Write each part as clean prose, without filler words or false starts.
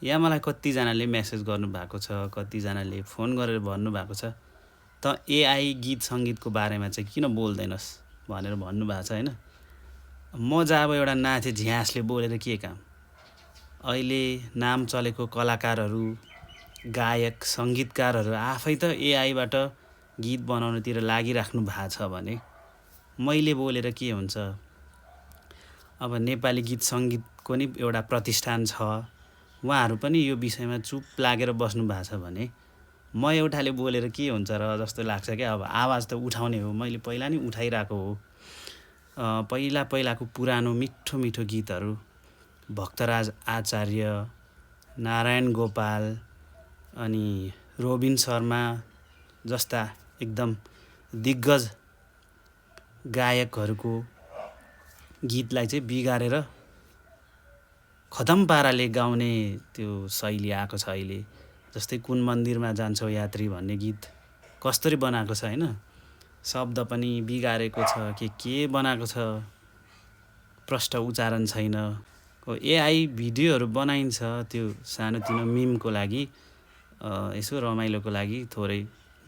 या मलाई कतिजनाले मेसेज गर्नुभएको छ, कतिजनाले फोन गरेर भन्नुभएको छ, त एआई गीत सङ्गीतको बारेमा चाहिँ किन बोल्दैनस् भनेर भन्नुभएको छ होइन। म चाहिँ अब एउटा नाथे झ्यासले बोलेर के काम। अहिले नाम चलेको कलाकारहरू, गायक, सङ्गीतकारहरू आफै त एआईबाट गीत बनाउनतिर लागिराख्नु भएको छ भने मैले बोलेर के हुन्छ। अब नेपाली गीत सङ्गीतको नि एउटा प्रतिष्ठान छ, उहाँहरू पनि यो विषयमा चुप लागेर बस्नु भएको छ भने म एउटाले बोलेर के हुन्छ र जस्तो लाग्छ क्या। अब आवाज त उठाउने हो, मैले पहिला नि उठाइरहेको हो। पहिलाको पुरानो मिठो मिठो गीतहरू भक्तराज आचार्य, नारायण गोपाल अनि रोबिन शर्मा जस्ता एकदम दिग्गज गायकहरूको गीतलाई चाहिँ बिगारेर खतम पाराले गाउने त्यो शैली आएको छ अहिले। जस्तै कुन मन्दिरमा जान्छौ यात्री भन्ने गीत कस्तरी बनाएको छ होइन। शब्द पनि बिगारेको छ, के बनाएको छ, प्रष्ट उच्चारण छैन। एआई भिडियोहरू बनाइन्छ त्यो सानोतिनो मिमको लागि, यसो रमाइलोको लागि, थोरै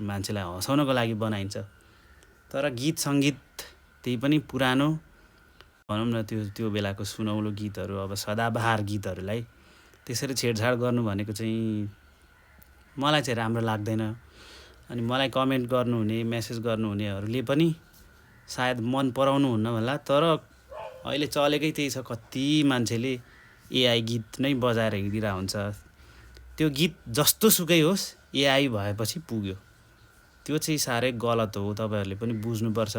मान्छेलाई हँसाउनको लागि बनाइन्छ। तर गीत सङ्गीत त्यही पनि पुरानो भनौँ न, त्यो बेलाको सुनौलो गीतहरू, अब सदाबहार गीतहरूलाई त्यसरी छेडछाड गर्नु भनेको चाहिँ मलाई चाहिँ राम्रो लाग्दैन। अनि मलाई कमेन्ट गर्नुहुने, मेसेज गर्नुहुनेहरूले पनि सायद मन पराउनुहुन्न होला। तर अहिले चलेकै त्यही छ, कति मान्छेले एआई गीत नै बजाएर हिँडिरहेको हुन्छ। त्यो गीत जस्तो सुकै होस्, एआई भएपछि पुग्यो। त्यो चाहिँ साह्रै गलत हो, तपाईँहरूले पनि बुझ्नुपर्छ।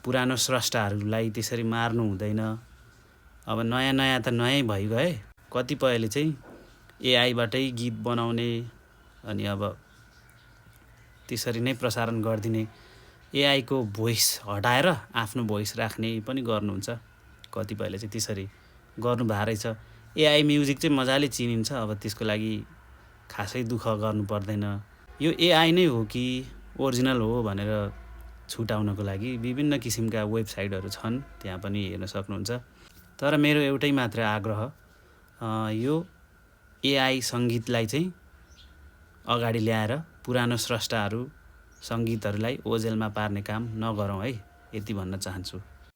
पुरानो स्रष्टाहरूलाई त्यसरी मार्नु हुँदैन। अब नयाँ त नयाँ भइगए, कतिपयले चाहिँ एआईबाटै गीत बनाउने अनि अब त्यसरी नै प्रसारण गरिदिने, एआईको भोइस हटाएर आफ्नो भोइस राख्ने पनि गर्नुहुन्छ। कतिपयले चाहिँ त्यसरी गर्नुभएको रहेछ। एआई म्युजिक चाहिँ मजाले चिनिन्छ, अब त्यसको लागि खासै दुःख गर्नु पर्दैन। यो एआई नै हो कि ओरिजिनल हो भनेर छुटाउनको लागि विभिन्न किसिमका वेबसाइटहरू छन्, त्यहाँ पनि हेर्न सक्नुहुन्छ। तर मेरो एउटै मात्र आग्रह, यो एआई सङ्गीतलाई चाहिँ अगाडि ल्याएर पुरानो स्रष्टाहरू, सङ्गीतहरूलाई ओझेलमा पार्ने काम नगरौँ है, यति भन्न चाहन्छु।